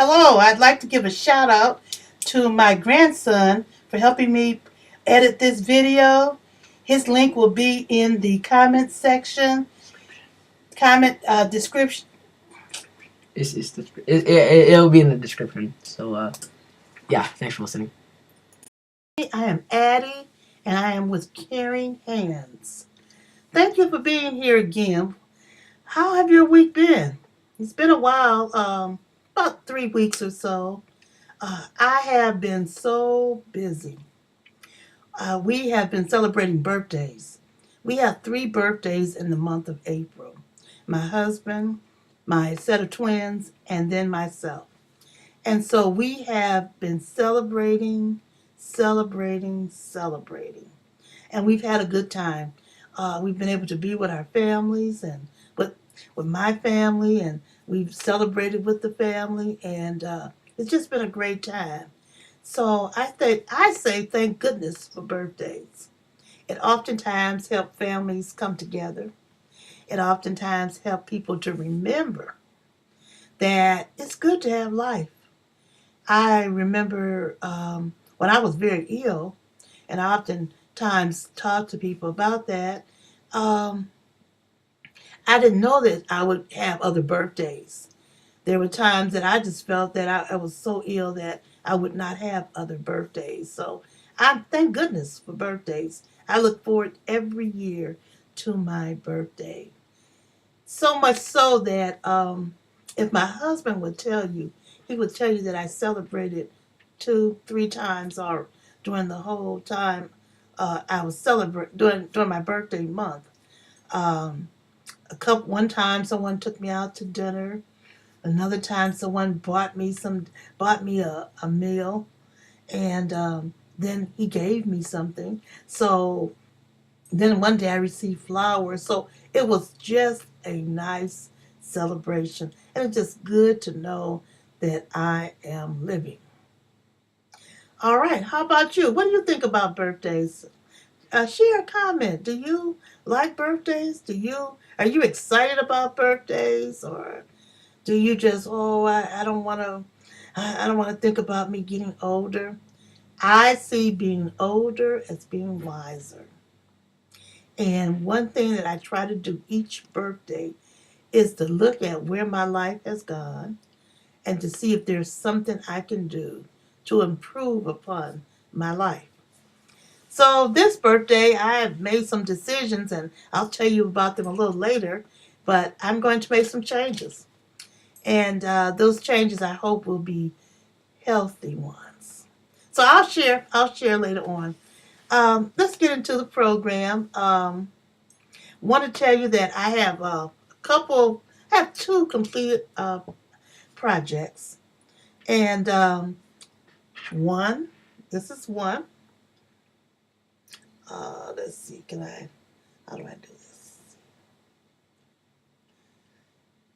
Hello, I'd like to give a shout out to my grandson for helping me edit this video. His link will be in the comment section, description. It'll be in the description. So yeah, thanks for listening. I am Addie, and I am with Caring Hands. Thank you for being here again. How have your week been? It's been a while, about 3 weeks or so. I have been so busy. We have been celebrating birthdays. We have 3 birthdays in the month of April. My husband, my set of twins, and then myself. And so we have been celebrating. And we've had a good time. We've been able to be with our families and with my family, and we've celebrated with the family, and it's just been a great time. So I say thank goodness for birthdays. It oftentimes helps families come together. It oftentimes helps people to remember that it's good to have life. I remember when I was very ill, and I oftentimes talk to people about that. Um, I didn't know that I would have other birthdays. There were times that I just felt that I was so ill that I would not have other birthdays. So I thank goodness for birthdays. I look forward every year to my birthday. So much so that if my husband would tell you, he would tell you that I celebrated 2, 3 times or during the whole time I was celebrating during my birthday month. Um, one time someone took me out to dinner. Another time, someone bought me a meal, and then he gave me something. So then one day I received flowers. So it was just a nice celebration, and it's just good to know that I am living. All right, how about you? What do you think about birthdays? Share a comment. Do you like birthdays? Are you excited about birthdays, or do you just, oh, I don't want to, I don't want to think about me getting older? I see being older as being wiser. And one thing that I try to do each birthday is to look at where my life has gone and to see if there's something I can do to improve upon my life. So this birthday, I have made some decisions, and I'll tell you about them a little later, but I'm going to make some changes. And those changes I hope will be healthy ones. So I'll share later on. Let's get into the program. Want to tell you that I have I have 2 completed projects, and one. This is one. Let's see. How do I do this?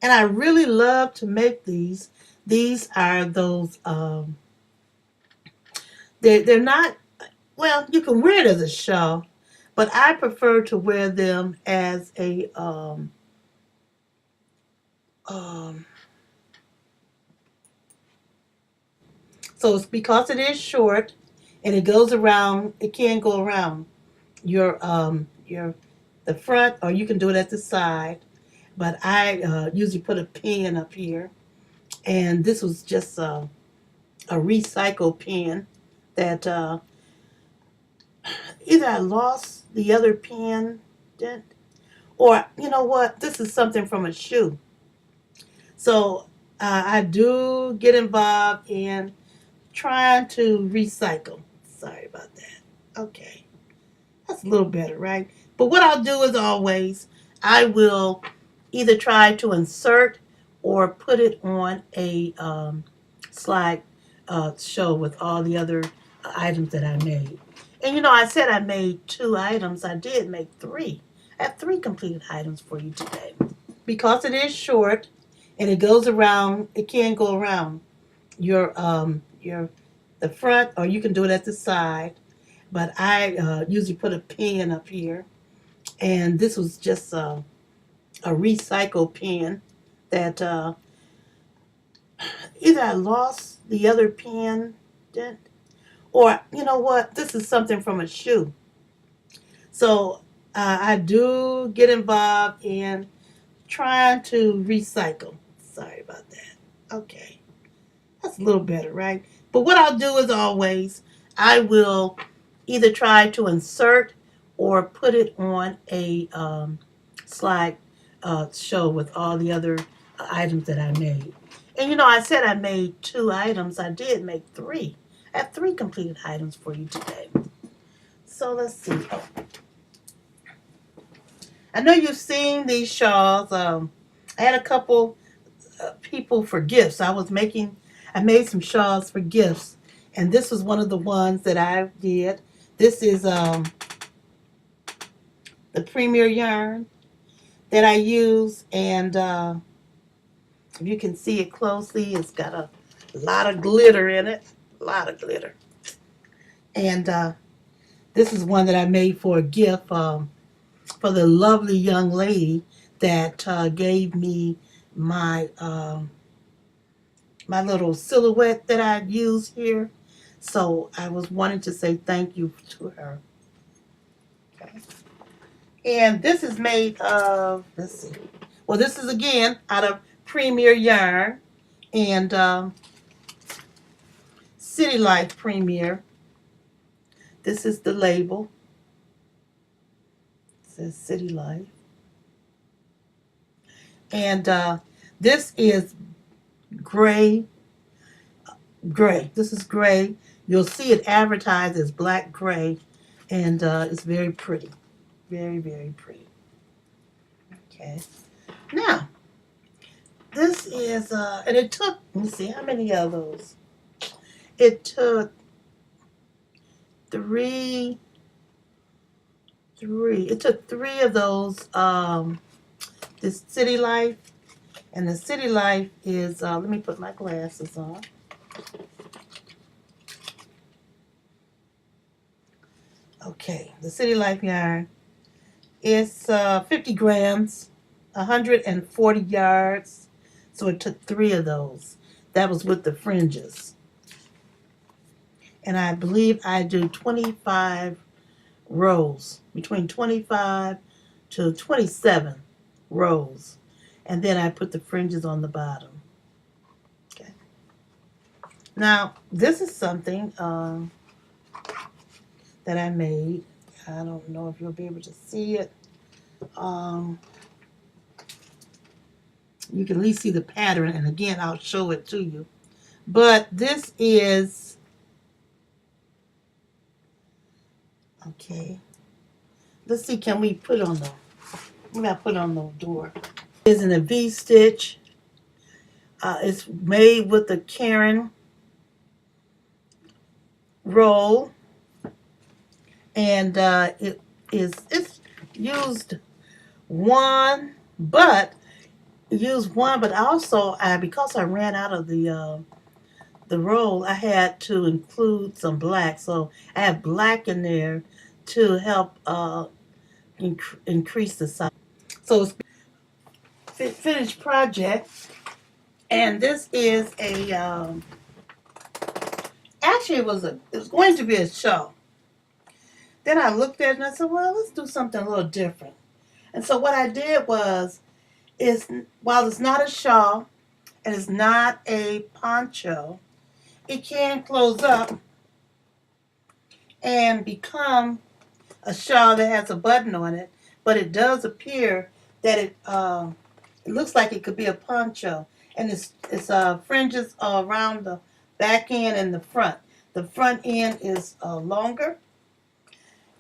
And I really love to make these. These are those. They're not. Well, you can wear it as a shawl, but I prefer to wear them as a um, so it's because it is short and it goes around. It can go around your the front, or you can do it at the side. But I usually put a pin up here, and this was just a recycled pin that either I lost the other pin, did, or you know what? This is something from a shoe. So I do get involved in trying to recycle. Sorry about that. Okay, that's a little better, right? But what I'll do is always, I will either try to insert or put it on a slide show with all the other items that I made. And I said I made 2 items. I did make 3. I have 3 completed items for you today. Because it is short and it goes around, it can go around your the front, or you can do it at the side. But I usually put a pin up here, and this was just a recycled pin that either I lost the other pendant, or you know what? This is something from a shoe. So I do get involved in trying to recycle. Sorry about that. Okay. That's a little better, right? But what I'll do is always, I will either try to insert or put it on a slide show with all the other items that I made. And you know, I said I made 2 items. I did make 3. I have 3 completed items for you today. So let's see. I know you've seen these shawls. I had a couple people for gifts. I made some shawls for gifts, and this was one of the ones that I did. This is the Premier yarn that I use, and if you can see it closely, it's got a lot of glitter in it, a lot of glitter. And this is one that I made for a gift for the lovely young lady that gave me my my little silhouette that I use here. So I was wanting to say thank you to her. Okay. And this is made of, let's see. Well, this is again out of Premier Yarn and City Life Premier. This is the label. It says City Life. And this is gray. This is gray. You'll see it advertised as black gray, and it's very pretty. Very, very pretty. Okay. Now, this is, and it took, let me see, how many of those? It took three, it took 3 of those, this City Life, and the City Life is, let me put my glasses on. Okay, the City Life yarn is 50 grams, 140 yards. So it took 3 of those. That was with the fringes. And I believe I do 25 rows, between 25 to 27 rows. And then I put the fringes on the bottom. Okay. Now, this is something that I made. I don't know if you'll be able to see it. You can at least see the pattern, and again, I'll show it to you. But this is, okay. Let's see, can we put on the, maybe I'll put on the door. It is in a V-stitch. It's made with the Karen roll. And it's used one, but also because I ran out of the roll, I had to include some black. So I have black in there to help increase the size. So it's a finished project, and this is a actually it was going to be a show. Then I looked at it and I said, well, let's do something a little different. And so what I did was, while it's not a shawl and it's not a poncho, it can close up and become a shawl that has a button on it, but it does appear that it looks like it could be a poncho. And it's fringes around the back end and the front. The front end is longer,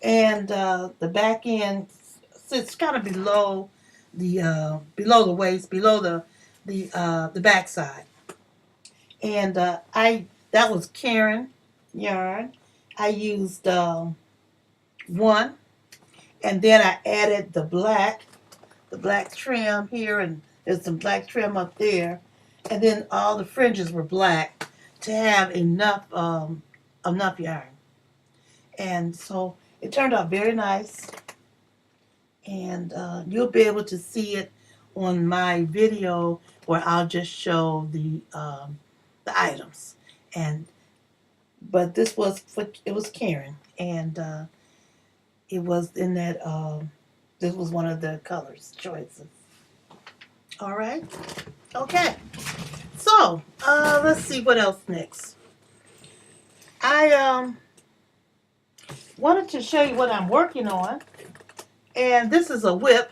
and the back end sits kind of below the waist, below the back side. And that was Karen yarn. I used one, and then I added the black trim here, and there's some black trim up there, and then all the fringes were black to have enough yarn. And so it turned out very nice, and you'll be able to see it on my video where I'll just show the items. And but this was for, it was Karen, and it was in that this was one of the colors choices. All right, okay. So let's see what else next. I wanted to show you what I'm working on, and this is a whip.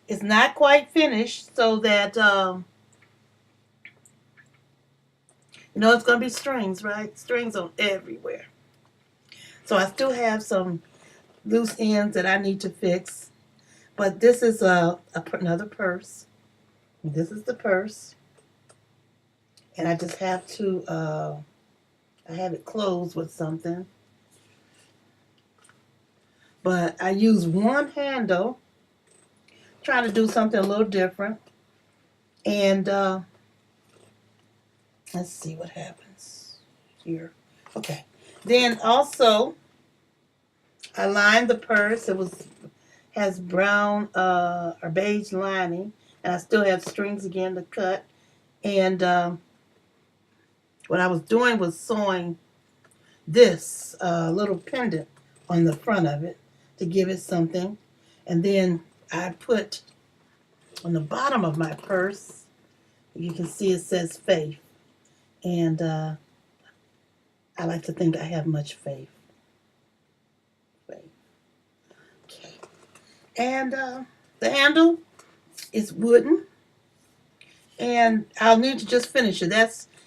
It's not quite finished, so that it's going to be strings, right? Strings on everywhere. So I still have some loose ends that I need to fix. But this is another purse. This is the purse. And I just have to, I have it closed with something. But I use one handle, trying to do something a little different. And let's see what happens here. Okay. Then also, I lined the purse. It has brown or beige lining, and I still have strings again to cut. And what I was doing was sewing this little pendant on the front of it to give it something. And then I put on the bottom of my purse, you can see it says faith. And I like to think I have much faith. Faith. Okay. And the handle is wooden. And I'll need to just finish it.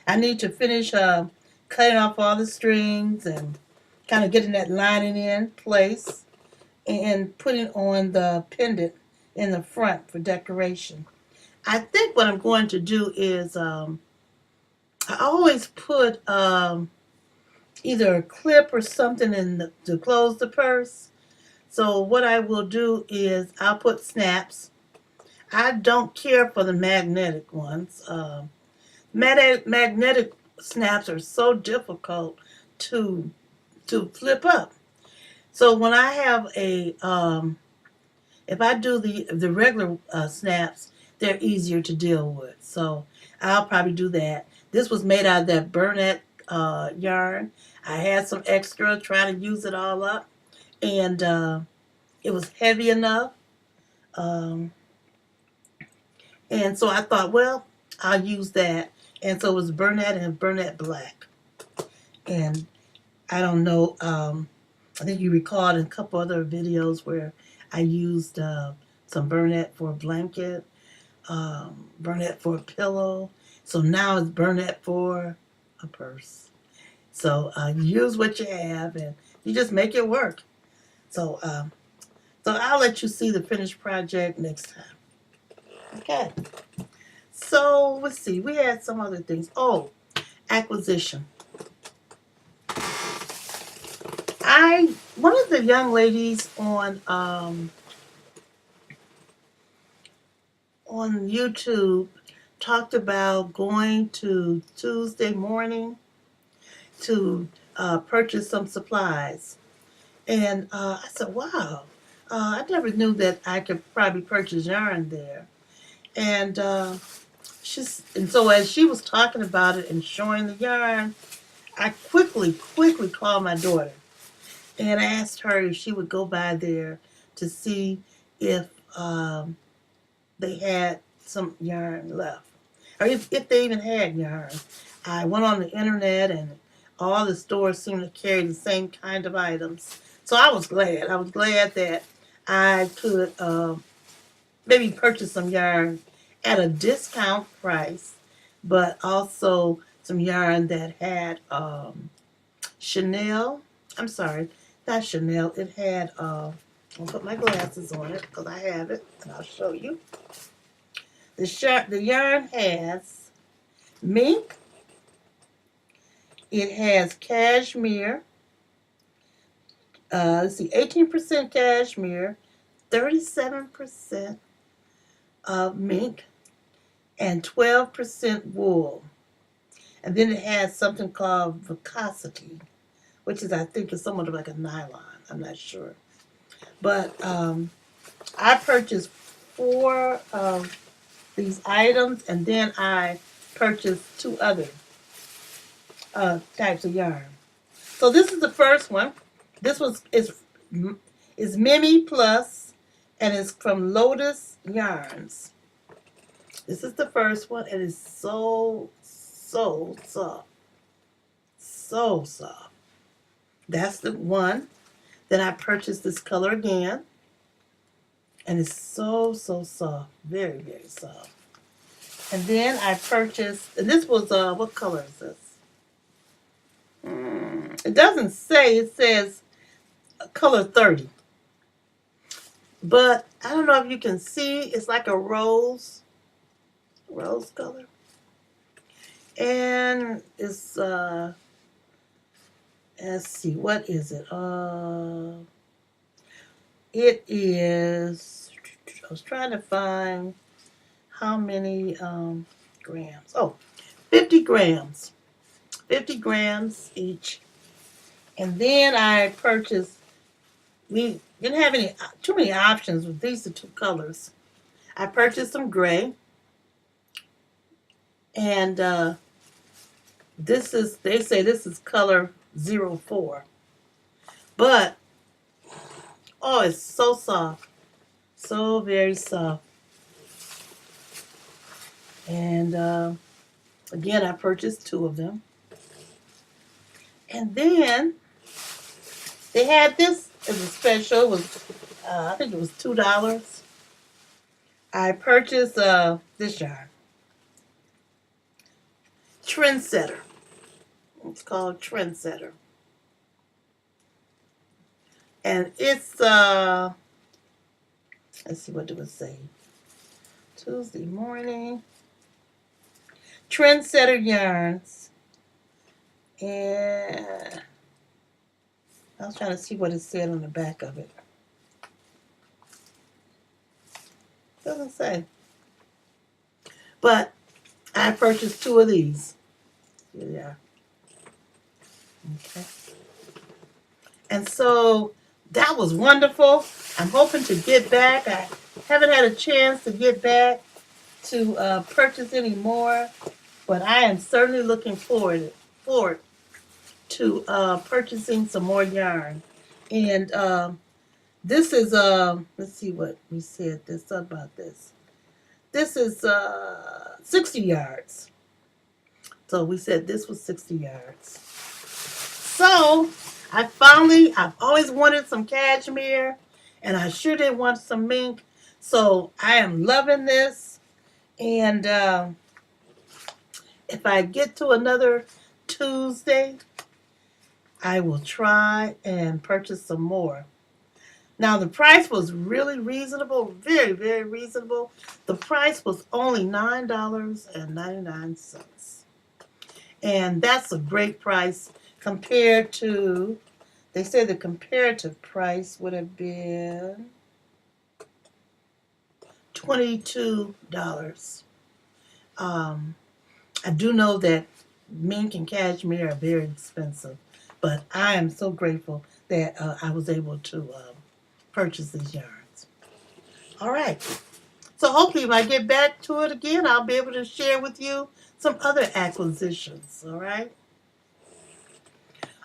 I need to finish cutting off all the strings and kind of getting that lining in place and putting on the pendant in the front for decoration. I think what I'm going to do is I always put either a clip or something to close the purse. So what I will do is I'll put snaps. I don't care for the magnetic ones. Magnetic snaps are so difficult to flip up. So when I have if I do the regular snaps, they're easier to deal with. So I'll probably do that. This was made out of that Burnett yarn. I had some extra, trying to use it all up, and it was heavy enough. Um, and so I thought, well, I'll use that. And so it was Burnett and Burnett Black. And I don't know, I think you recalled in a couple other videos where I used some Burnett for a blanket, Burnett for a pillow. So now it's Burnett for a purse. So you use what you have and you just make it work. So I'll let you see the finished project next time. Okay. So let's see. We had some other things. Oh, acquisition. One of the young ladies on YouTube talked about going to Tuesday morning to purchase some supplies. And I said, wow, I never knew that I could probably purchase yarn there. And and so as she was talking about it and showing the yarn, I quickly called my daughter and I asked her if she would go by there to see if they had some yarn left, or if they even had yarn. I went on the internet and all the stores seemed to carry the same kind of items. So I was glad. I was glad that I could maybe purchase some yarn at a discount price, but also some yarn that had Chanel. I'm sorry, not Chanel. It had, I'll put my glasses on it because I have it and I'll show you. The yarn has mink. It has cashmere. Let's see, 18% cashmere, 37% of mink, and 12% wool. And then it has something called viscosity, which is, I think, is somewhat like a nylon. I'm not sure. But I purchased 4 of these items, and then I purchased 2 other types of yarn. So this is the first one. This was is Mimi Plus, and it's from Lotus Yarns. This is the first one. It is so soft, so soft. That's the one. Then I purchased this color again, and it's so soft, very soft. And then I purchased, and this was what color is this? It doesn't say. It says color 30. But I don't know if you can see. It's like a rose color. And it's let's see, what is it? It is, I was trying to find how many grams. Oh, 50 grams. 50 grams each. And then I purchased, we didn't have too many options with these are 2 colors. I purchased some gray. And they say this is color 04. But, oh, it's so soft. So very soft. And again, I purchased 2 of them. And then they had this as a special. It was, I think it was $2. I purchased this yarn. Trendsetter. It's called Trendsetter. And it's, let's see, what do it say? Tuesday morning. Trendsetter yarns. And I was trying to see what it said on the back of it. Doesn't say. But I purchased 2 of these. Here they are. Okay. And so that was wonderful. I'm hoping to get back. I haven't had a chance to get back to purchase any more, but I am certainly looking forward to purchasing some more yarn. And this is let's see what we said this about this. This is 60 yards. So we said this was 60 yards. So I've always wanted some cashmere, and I sure did want some mink. So I am loving this. And if I get to another Tuesday, I will try and purchase some more. Now, the price was really reasonable, very reasonable. The price was only $9.99. And that's a great price compared to, they say the comparative price would have been $22. I do know that mink and cashmere are very expensive, but I am so grateful that I was able to purchase these yarns. All right. So hopefully if I get back to it again, I'll be able to share with you some other acquisitions. All right.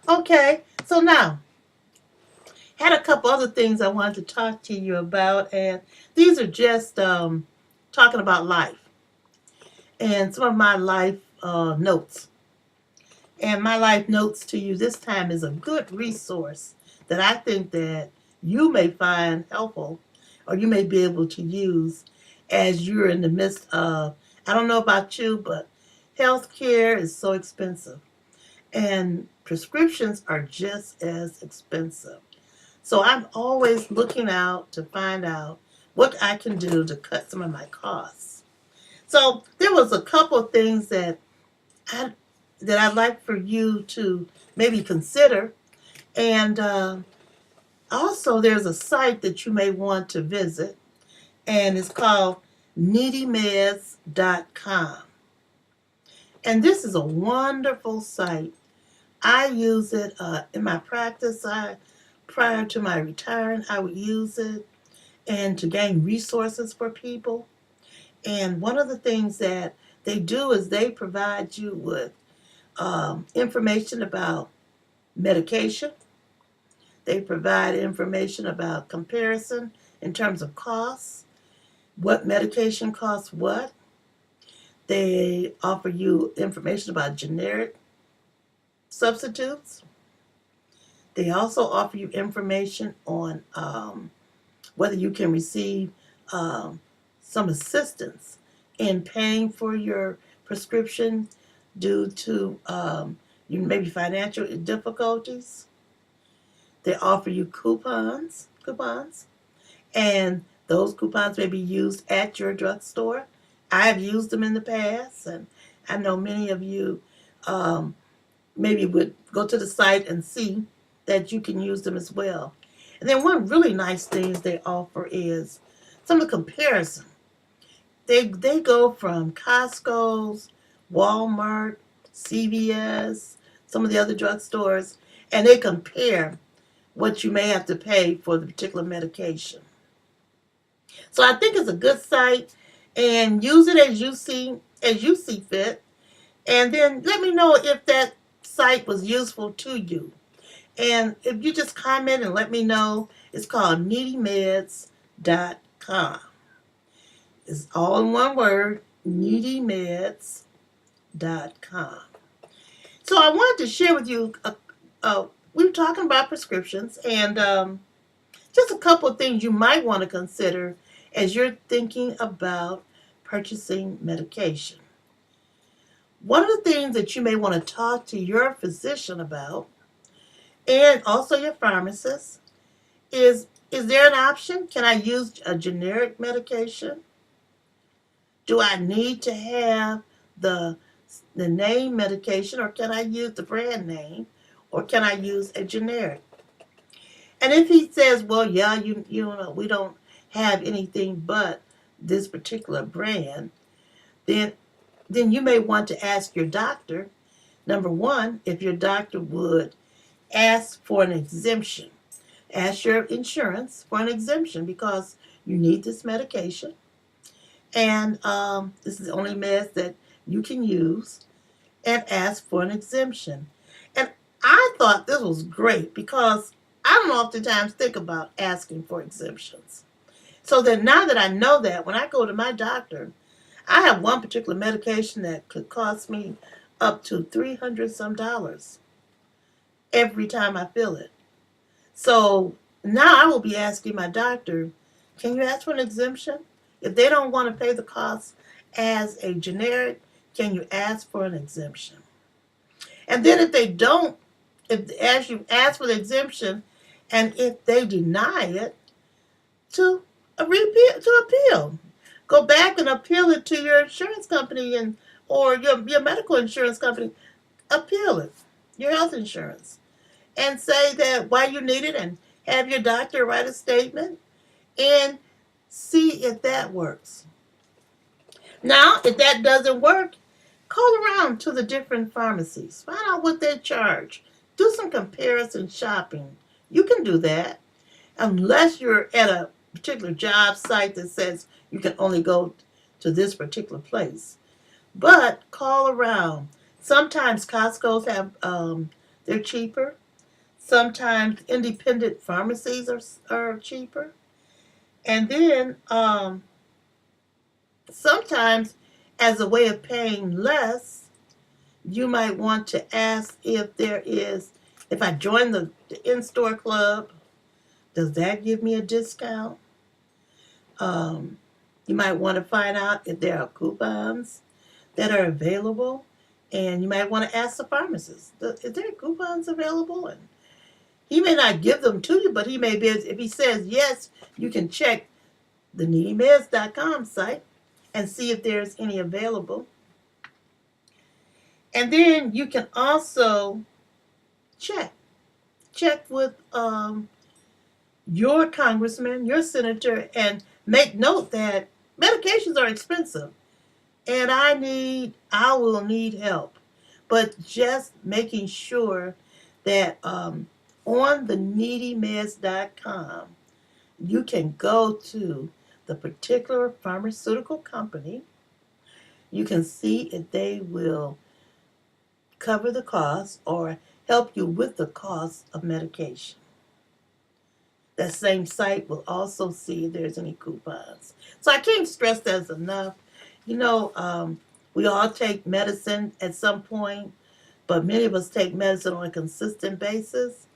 Okay. So now, had a couple other things I wanted to talk to you about, and these are just talking about life and some of my life notes. And my life notes to you this time is a good resource that I think that you may find helpful or you may be able to use as you're in the midst of, I don't know about you, but healthcare is so expensive and prescriptions are just as expensive. So I'm always looking out to find out what I can do to cut some of my costs. So there was a couple of things that I'd like for you to maybe consider. And also there's a site that you may want to visit, and it's called needymeds.com. And this is a wonderful site. I use it in my practice. Prior to my retiring, I would use it and to gain resources for people. And one of the things that they do is they provide you with information about medication. They provide information about comparison in terms of costs, what medication costs what. They offer you information about generic substitutes. They also offer you information on whether you can receive um, some assistance in paying for your prescription due to you maybe financial difficulties. They offer you coupons, and those coupons may be used at your drugstore. I have used them in the past, and I know many of you um, maybe would go to the site and see that you can use them as well. And then one really nice things they offer is some of the comparison. They go from Costco's, Walmart, CVS, some of the other drugstores, and they compare what you may have to pay for the particular medication. So I think it's a good site, and use it as you see fit. And then let me know if that site was useful to you. And if you just comment and let me know, it's called needymeds.com. It's all in one word, needymeds.com. So I wanted to share with you, we were talking about prescriptions, and just a couple of things you might want to consider as you're thinking about purchasing medication. One of the things that you may want to talk to your physician about, and also your pharmacist, is there an option? Can I use a generic medication? Do I need to have the the name medication, or can I use the brand name, or can I use a generic? And if he says, well, yeah, you know, we don't have anything but this particular brand, then you may want to ask your doctor, number one, if your doctor would ask for an exemption. Ask your insurance for an exemption because you need this medication. And this is the only meds that you can use, and ask for an exemption. And I thought this was great because I don't oftentimes think about asking for exemptions. So then now that I know that, when I go to my doctor, I have one particular medication that could cost me up to 300 some dollars every time I fill it. So now I will be asking my doctor, can you ask for an exemption? If they don't want to pay the cost as a generic, can you ask for an exemption? And then if they don't, if as you ask for the exemption, and if they deny it, to appeal. Go back and appeal it to your insurance company and or your medical insurance company. Appeal it, your health insurance, and say that why you need it, and have your doctor write a statement and see if that works. Now, if that doesn't work, call around to the different pharmacies. Find out what they charge. Do some comparison shopping. You can do that unless you're at a particular job site that says you can only go to this particular place. But call around. Sometimes Costco's have they're cheaper. Sometimes independent pharmacies are cheaper. And then sometimes, as a way of paying less, you might want to ask if I join the in-store club, does that give me a discount? Um, you might want to find out if there are coupons that are available, and you might want to ask the pharmacist, is there coupons available? And he may not give them to you, but he may be, if he says yes, you can check the needymeds.com site and see if there's any available. And then you can also check with your congressman, your senator, and make note that medications are expensive, and I will need help. But just making sure that on the needymeds.com, you can go to the particular pharmaceutical company. You can see if they will cover the cost or help you with the cost of medication. That same site will also see if there's any coupons. So I can't stress that enough. You know, we all take medicine at some point, but many of us take medicine on a consistent basis.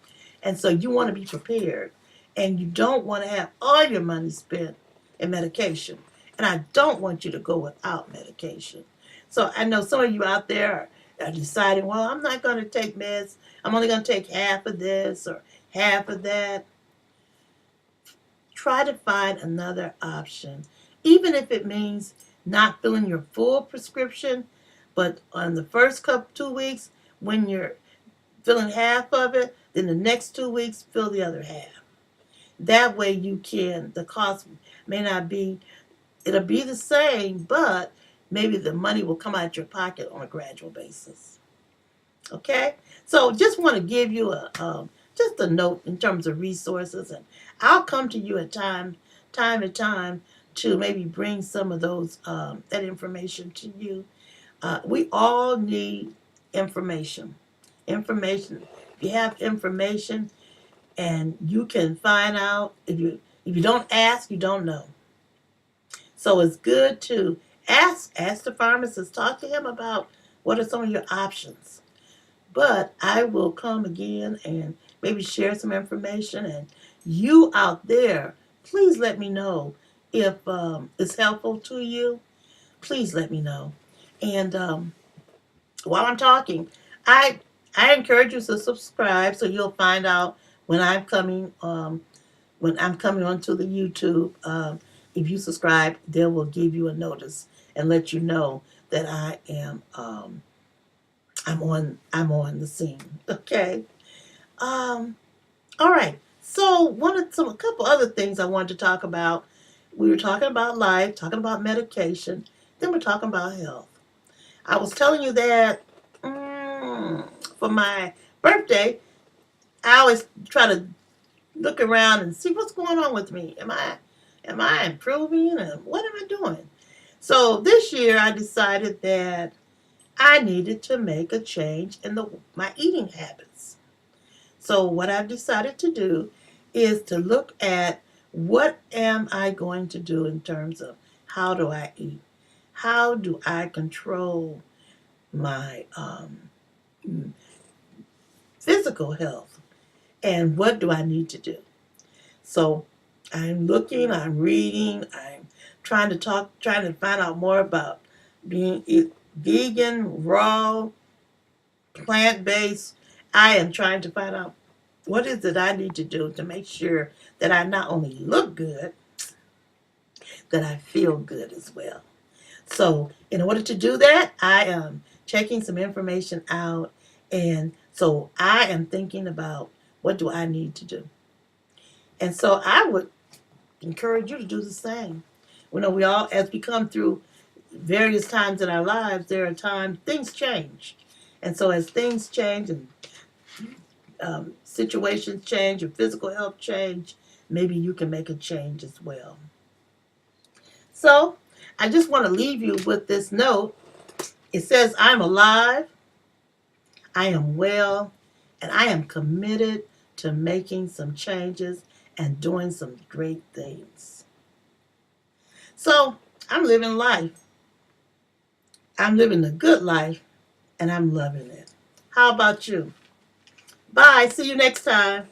And so you want to be prepared. And you don't want to have all your money spent in medication. And I don't want you to go without medication. So I know some of you out there are deciding, well, I'm not going to take meds. I'm only going to take half of this or half of that. Try to find another option, even if it means not filling your full prescription, but on the first couple 2 weeks, when you're filling half of it, then the next 2 weeks fill the other half. That way the cost may not be, it'll be the same, but maybe the money will come out your pocket on a gradual basis. Okay, so just want to give you just a note in terms of resources, and I'll come to you at time to time to maybe bring some of those that information to you. We all need information. Information. If you have information, and you can find out, if you don't ask, you don't know. So it's good to ask the pharmacist, talk to him about what are some of your options. But I will come again and maybe share some information. And you out there, please let me know if it's helpful to you. Please let me know. And while I'm talking, I encourage you to subscribe so you'll find out when I'm coming onto the YouTube. If you subscribe, they will give you a notice and let you know that I am I'm on the scene. Okay. All right. So a couple other things I wanted to talk about. We were talking about life, talking about medication, then we're talking about health. I was telling you that for my birthday, I always try to look around and see what's going on with me. Am I improving, and what am I doing? So this year I decided that I needed to make a change in my eating habits. So what I've decided to do is to look at what am I going to do in terms of how do I eat? How do I control my physical health? And what do I need to do? So I'm looking, I'm reading, I'm trying to find out more about being vegan, raw, plant-based. I am trying to find out what is it I need to do to make sure that I not only look good, that I feel good as well. So in order to do that, I am checking some information out. And so I am thinking about what do I need to do. And so I would encourage you to do the same. You know, we all, as we come through various times in our lives, there are times things change. And so as things change and situations change, your physical health change, maybe you can make a change as well. So I just want to leave you with this note. It says, I'm alive, I am well, and I am committed to making some changes and doing some great things. So I'm living life. I'm living a good life, and I'm loving it. How about you? Bye. See you next time.